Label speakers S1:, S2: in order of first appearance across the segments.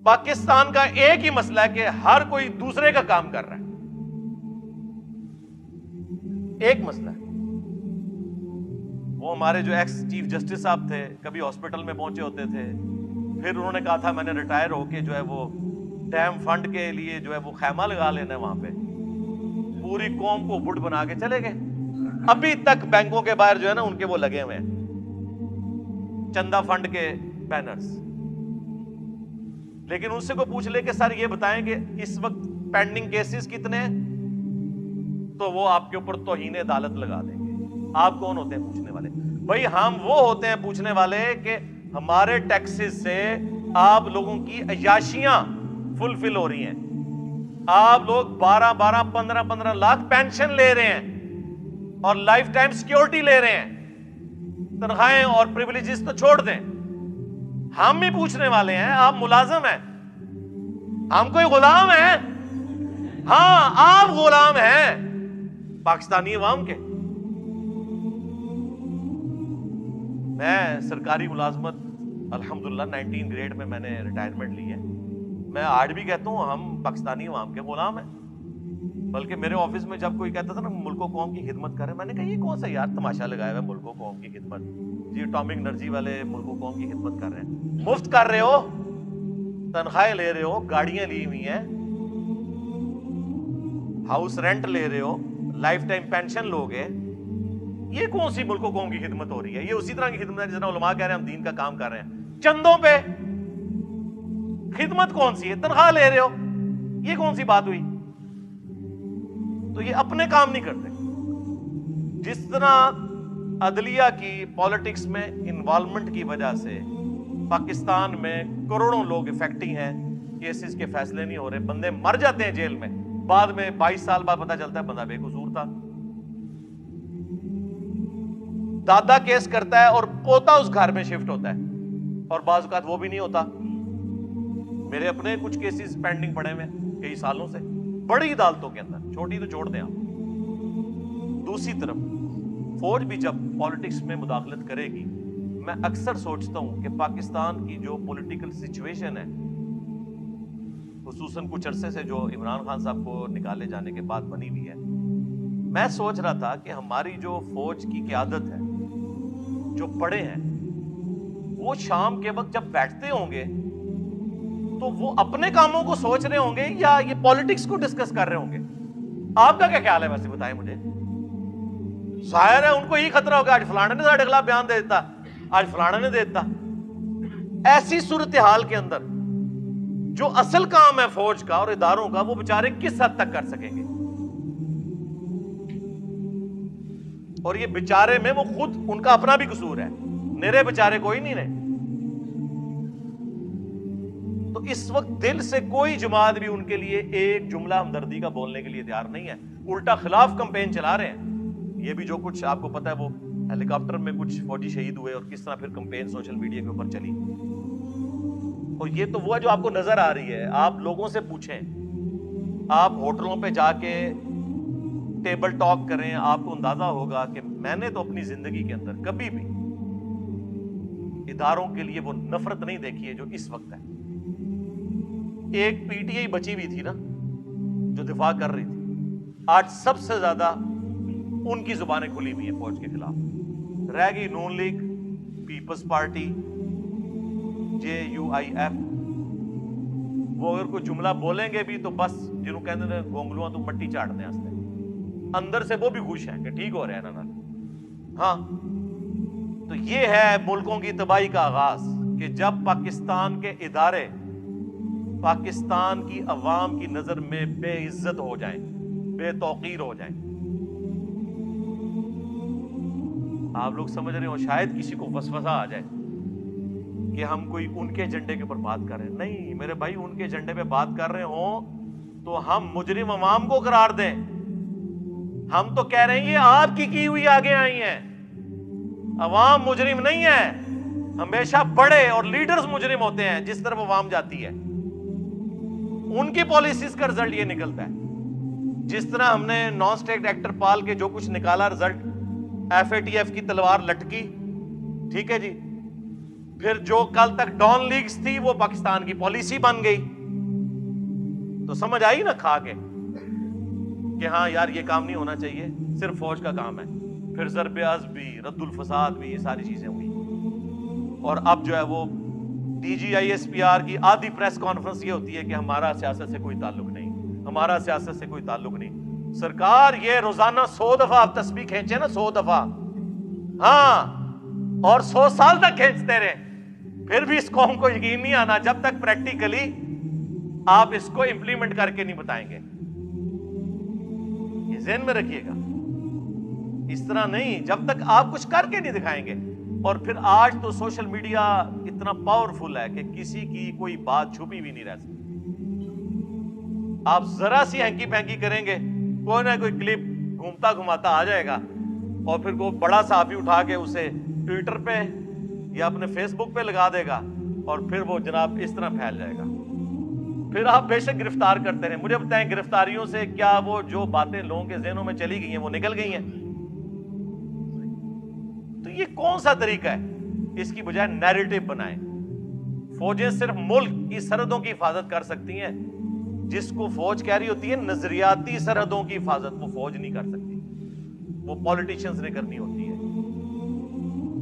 S1: پاکستان کا ایک ہی مسئلہ ہے کہ ہر کوئی دوسرے کا کام کر رہا ہے. ایک مسئلہ ہے. وہ ہمارے جو ایکس چیف جسٹس صاحب تھے, کبھی ہاسپٹل میں پہنچے ہوتے تھے, پھر انہوں نے کہا تھا میں نے ریٹائر ہو کے جو ہے وہ ڈیم فنڈ کے لیے جو ہے وہ خیمہ لگا لینا ہے وہاں پہ, پوری قوم کو بڈ بنا کے چلے گئے. ابھی تک بینکوں کے باہر جو ہے نا ان کے وہ لگے ہوئے ہیں چندہ فنڈ کے بینرز. لیکن ان سے کو پوچھ لے کہ سر یہ بتائیں کہ اس وقت پینڈنگ کیسز کتنے ہیں, تو وہ آپ کے اوپر توہین عدالت لگا دیں گے. آپ کون ہوتے ہیں پوچھنے والے؟ بھائی ہم وہ ہوتے ہیں پوچھنے والے کہ ہمارے ٹیکسز سے آپ لوگوں کی عیاشیاں فلفل ہو رہی ہیں. آپ لوگ 12 15 لاکھ پینشن لے رہے ہیں اور لائف ٹائم سیکیورٹی لے رہے ہیں. تنخواہیں اور پریویلیجز تو چھوڑ دیں, ہم بھی پوچھنے والے ہیں. آپ ملازم ہیں, ہم کوئی غلام ہیں؟ ہاں آپ غلام ہیں پاکستانی عوام کے. میں سرکاری ملازمت الحمدللہ 19 گریڈ میں نے ریٹائرمنٹ لی ہے. میں آج بھی کہتا ہوں ہم پاکستانی عوام کے غلام ہیں. بلکہ میرے آفس میں جب کوئی کہتا تھا نا ملک و قوم کی خدمت کریں, میں نے کہا یہ کون سا یار تماشا لگایا ہوا ہے ملک و قوم کی خدمت, جی اٹامک انرجی والے ملک و قوم کی خدمت کر رہے ہیں. مفت کر رہے ہو, تنخواہیں لے رہے ہو, گاڑیاں لی ہوئی ہیں, ہاؤس رینٹ لے رہے ہو, لائف ٹائم پینشن لوگے. یہ کون سی ملک و قوم کی خدمت ہو رہی ہے؟ یہ اسی طرح کی خدمت ہے جس طرح علماء کہہ رہے ہیں ہم دین کا کام کر رہے ہیں. چندوں پہ خدمت کون سی ہے؟ تنخواہ لے رہے ہو, یہ کون سی بات ہوئی؟ تو یہ اپنے کام نہیں کرتے. جس طرح عدلیہ کی پالیٹکس میں انوالومنٹ کی وجہ سے پاکستان میں کروڑوں لوگ افیکٹنگ ہیں, کیسز کے فیصلے نہیں ہو رہے, بندے مر جاتے ہیں جیل میں, بعد میں 22 سال بعد پتہ چلتا ہے بندہ بے قصور تھا. دادا کیس کرتا ہے اور پوتا اس گھر میں شفٹ ہوتا ہے, اور بعض اوقات وہ بھی نہیں ہوتا. میرے اپنے کچھ کیسز پینڈنگ پڑے ہوئے کئی سالوں سے بڑی عدالتوں کے اندر, چھوٹی تو چھوڑ دیں آپ. دوسری طرف فوج بھی جب پالیٹکس میں مداخلت کرے گی, میں اکثر سوچتا ہوں کہ پاکستان کی جو پولیٹیکل سچویشن ہے, خصوصاً کچھ عرصے سے جو عمران خان صاحب کو نکالے جانے کے بعد بنی ہوئی ہے, میں سوچ رہا تھا کہ ہماری جو فوج کی قیادت ہے, جو بڑے ہیں, وہ شام کے وقت جب بیٹھتے ہوں گے تو وہ اپنے کاموں کو سوچ رہے ہوں گے یا یہ پالیٹکس کو ڈسکس کر رہے ہوں گے؟ آپ کا کیا خیال ہے ویسے بتائیں مجھے. ظاہر ہے ان کو یہی خطرہ ہوگا آج فلانے نے ساڑھے خلاف بیان دے دیتا, آج فلانے نے دے دیتا. ایسی صورتحال کے اندر جو اصل کام ہے فوج کا اور اداروں کا, وہ بیچارے کس حد تک کر سکیں گے؟ اور یہ بیچارے میں وہ خود ان کا اپنا بھی قصور ہے, میرے بیچارے کوئی نہیں رہے. تو اس وقت دل سے کوئی جماعت بھی ان کے لیے ایک جملہ ہمدردی کا بولنے کے لیے تیار نہیں ہے, الٹا خلاف کمپین چلا رہے ہیں. یہ بھی جو کچھ آپ کو پتا ہے وہ ہیلی کاپٹر میں کچھ فوجی شہید ہوئے اور کس طرح پھر کمپین سوشل میڈیا کے اوپر چلی, اور یہ تو وہ ہے جو آپ کو نظر آ رہی ہے. آپ لوگوں سے پوچھیں, آپ ہوٹلوں پہ جا کے ٹیبل ٹاک کریں, آپ کو اندازہ ہوگا کہ میں نے تو اپنی زندگی کے اندر کبھی بھی اداروں کے لیے وہ نفرت نہیں دیکھی ہے جو اس وقت ہے. ایک پی ٹی آئی بچی ہوئی تھی نا جو دفاع کر رہی تھی, آج سب سے زیادہ ان کی زبانیں کھلی ہوئی ہیں فوج کے خلاف. رہ گئی نون لیگ, پیپلز پارٹی, JUIF. وہ اگر کوئی جملہ بولیں گے بھی تو بس جنہوں کہتے ہیں گونگلواں تو مٹی چاٹنے ہستے, اندر سے وہ بھی خوش ہیں کہ ٹھیک ہو رہے ہیں نا. ہاں, تو یہ ہے ملکوں کی تباہی کا آغاز کہ جب پاکستان کے ادارے پاکستان کی عوام کی نظر میں بے عزت ہو جائیں, بے توقیر ہو جائیں. آپ لوگ سمجھ رہے ہو شاید کسی کو وسوسہ آ جائے کہ ہم کوئی ان کے ایجنڈے کے اوپر بات کر رہے ہیں. نہیں میرے بھائی, ان کے ایجنڈے پہ بات کر رہے ہوں تو ہم مجرم عوام کو قرار دیں. ہم تو کہہ رہے ہیں یہ آپ کی ہوئی آگے آئی ہیں, عوام مجرم نہیں ہے. ہمیشہ بڑے اور لیڈرز مجرم ہوتے ہیں جس طرف عوام جاتی ہے, ان کی پالیسیز کا رزلٹ یہ نکلتا ہے. جس طرح ہم نے نان اسٹیٹ ایکٹر پال کے جو کچھ نکالا رزلٹ, FATF کی تلوار لٹکی, ٹھیک ہے جی, پھر جو کل تک ڈان لیگز تھی وہ پاکستان کی پالیسی بن گئی. تو سمجھ آئی نا کھا کے کہ ہاں یار یہ کام نہیں ہونا چاہیے, صرف فوج کا کام ہے. پھر ضرب عضب بھی, رد الفساد بھی, یہ ساری چیزیں ہوئی. اور اب جو ہے وہ D G I S P R کی آدھی پریس کانفرنس یہ ہوتی ہے کہ ہمارا سیاست سے کوئی تعلق نہیں, ہمارا سیاست سے کوئی تعلق نہیں. سرکار یہ روزانہ 100 دفعہ آپ تسبیح کھینچے نا, 100 دفعہ, ہاں, اور 100 سال تک کھینچتے رہے, پھر بھی اس قوم کو یقین نہیں آنا جب تک پریکٹیکلی آپ اس کو امپلیمنٹ کر کے نہیں بتائیں گے. یہ ذہن میں رکھیے گا, اس طرح نہیں, جب تک آپ کچھ کر کے نہیں دکھائیں گے. اور پھر آج تو سوشل میڈیا اتنا پاورفل ہے کہ کسی کی کوئی بات چھپی بھی نہیں رہ سکتی. آپ ذرا سی ہینکی پینکی کریں گے, کوئی نہ کوئی کلپ گھومتا گھماتا آ جائے گا, اور پھر کوئی بڑا صحافی اٹھا کے اسے ٹویٹر پہ یا اپنے فیس بک پہ لگا دے گا, اور پھر وہ جناب اس طرح پھیل جائے گا. پھر آپ بے شک گرفتار کرتے رہیں. مجھے بتائیں گرفتاریوں سے کیا وہ جو باتیں لوگوں کے ذہنوں میں چلی گئی ہیں وہ نکل گئی ہیں؟ تو یہ کون سا طریقہ ہے؟ اس کی بجائے نیریٹو بنائیں. فوجیں صرف ملک کی سرحدوں کی حفاظت کر سکتی ہیں. جس کو فوج کہہ رہی ہوتی ہے نظریاتی سرحدوں کی حفاظت, وہ فوج نہیں کر سکتی, وہ پولیٹیشنز نے کرنی ہوتی ہے,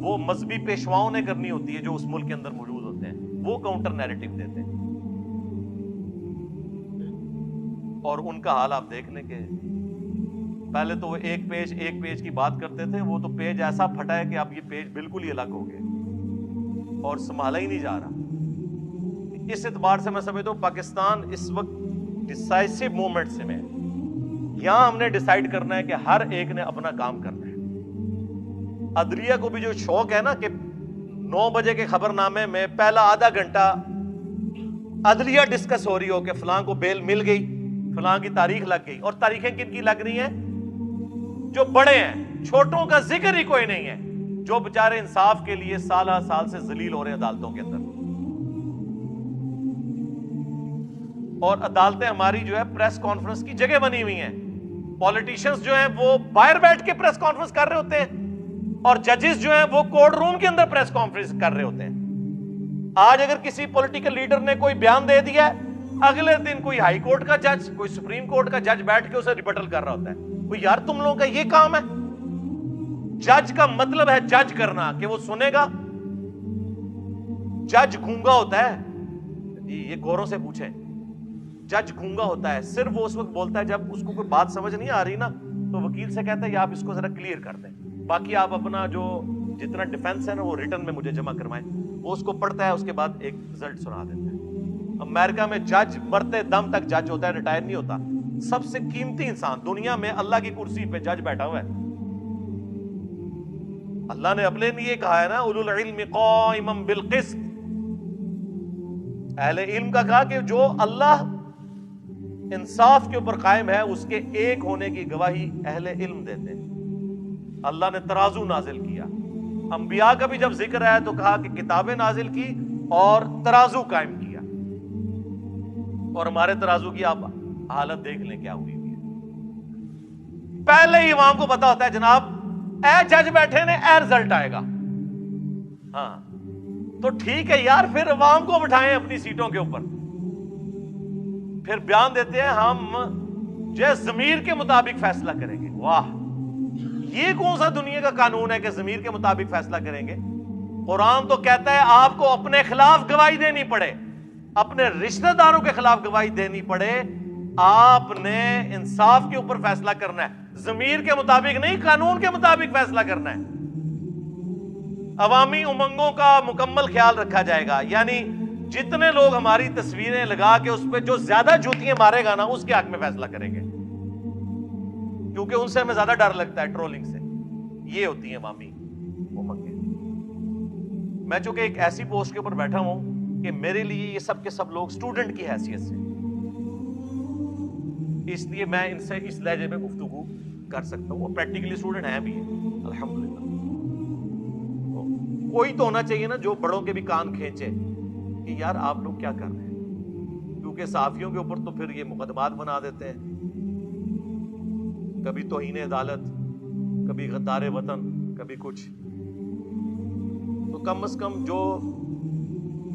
S1: وہ مذہبی پیشواؤں نے کرنی ہوتی ہے جو اس ملک کے اندر موجود ہوتے ہیں, وہ کاؤنٹر نیریٹو دیتے ہیں. اور ان کا حال آپ دیکھ لیں کہ پہلے تو وہ ایک پیج کی بات کرتے تھے, وہ تو پیج ایسا پھٹا ہے کہ اب یہ پیج بالکل ہی الگ ہو گئے اور سنبھالا ہی نہیں جا رہا. اس اعتبار سے میں سمجھتا ہوں پاکستان اس وقت ڈیسائسو مومنٹ سے میں, یہاں ہم نے ڈیسائیڈ کرنا ہے کہ ہر ایک نے اپنا کام کرنا ہے. عدلیہ کو بھی جو شوق ہے نا کہ 9 بجے کے خبر نامے میں پہلا آدھا گھنٹہ عدلیہ ڈسکس ہو رہی ہو کہ فلاں کو بیل مل گئی, فلاں کی تاریخ لگ گئی. اور تاریخیں کن کی لگ رہی ہیں؟ جو بڑے ہیں, چھوٹوں کا ذکر ہی کوئی نہیں ہے, جو بےچارے انصاف کے لیے سالہ سال سے ذلیل ہو رہے ہیں عدالتوں کے اندر. اور عدالتیں ہماری جو ہے پریس کانفرنس کی جگہ بنی ہوئی ہیں. پولیٹیشنز جو ہیں وہ باہر بیٹھ کے پریس کانفرنس کر رہے ہوتے ہیں, اور ججز جو ہیں وہ کورٹ روم کے اندر پریس کانفرنس کر رہے ہوتے ہیں. آج اگر کسی پولیٹیکل لیڈر نے کوئی بیان دے دیا ہے, اگلے دن کوئی ہائی کورٹ کا جج, کوئی سپریم کورٹ کا جج بیٹھ کے اسے ریبٹل کر رہا ہوتا ہے. کوئی یار تم لوگوں کا یہ کام ہے؟ جج کا مطلب ہے جج کرنا, کہ وہ سنے گا. جج گونگا ہوتا ہے, یہ گوروں سے پوچھیں, جج گونگا ہوتا ہے, صرف وہ اس وقت بولتا ہے جب اس کو کوئی بات سمجھ نہیں آ رہی نا, تو وکیل سے کہتا ہے یہ آپ اس کو ذرا کلیئر کر دیں, باقی آپ اپنا جو جتنا ڈیفنس ہے نا وہ ریٹن میں مجھے جمع کروائیں. وہ اس کو پڑھتا ہے, اس کے بعد ایک رزلٹ سنا دیتا ہے. امریکہ میں جج مرتے دم تک جج ہوتا ہے, ریٹائر نہیں ہوتا. سب سے قیمتی انسان دنیا میں اللہ کی کرسی پہ جج بیٹھا ہوا ہے. اللہ نے اپنے لیے کہا ہے نا اولو العلم قائما بالقسط, اہل علم کا کہا کہ جو اللہ انصاف کے اوپر قائم ہے اس کے ایک ہونے کی گواہی اہل علم دیتے ہیں. اللہ نے ترازو نازل کیا. انبیاء کا بھی جب ذکر آیا تو کہا کہ کتابیں نازل کی اور ترازو قائم کیا. اور ہمارے ترازو کی آپ حالت دیکھ لیں کیا ہوئی ہے. پہلے ہی عوام کو پتا ہوتا ہے جناب اے جج بیٹھے نے, اے رزلٹ آئے گا. ہاں تو ٹھیک ہے یار, پھر عوام کو بٹھائیں اپنی سیٹوں کے اوپر, پھر بیان دیتے ہیں ہم جو ضمیر کے مطابق فیصلہ کریں گے. واہ, یہ کون سا دنیا کا قانون ہے کہ ضمیر کے مطابق فیصلہ کریں گے؟ قرآن تو کہتا ہے آپ کو اپنے خلاف گواہی دینی پڑے, اپنے رشتہ داروں کے خلاف گواہی دینی پڑے, آپ نے انصاف کے اوپر فیصلہ کرنا ہے, ضمیر کے مطابق نہیں, قانون کے مطابق فیصلہ کرنا ہے. عوامی امنگوں کا مکمل خیال رکھا جائے گا, یعنی جتنے لوگ ہماری تصویریں لگا کے اس پہ جو زیادہ جوتیاں مارے گا نا اس کے حق میں فیصلہ کریں گے, کیونکہ ان سے ہمیں زیادہ ڈر لگتا ہے ٹرولنگ سے. یہ ہوتی ہیں عوامی امنگیں. میں چونکہ ایک ایسی پوسٹ کے اوپر بیٹھا ہوں کہ میرے لیے یہ سب کے سب لوگ اسٹوڈنٹ کی حیثیت سے, اس لیے میں ان سے اس لہجے میں گفتگو کر سکتا ہوں. وہ پریکٹیکلی اسٹوڈنٹ ہیں بھی الحمدللہ. کوئی تو ہونا چاہیے نا جو بڑوں کے بھی کان کھینچے کہ یار آپ لوگ کیا کر رہے ہیں, کیونکہ صحافیوں کے اوپر تو پھر یہ مقدمات بنا دیتے ہیں, کبھی توہین عدالت, کبھی غدار وطن, کبھی کچھ. تو کم از کم جو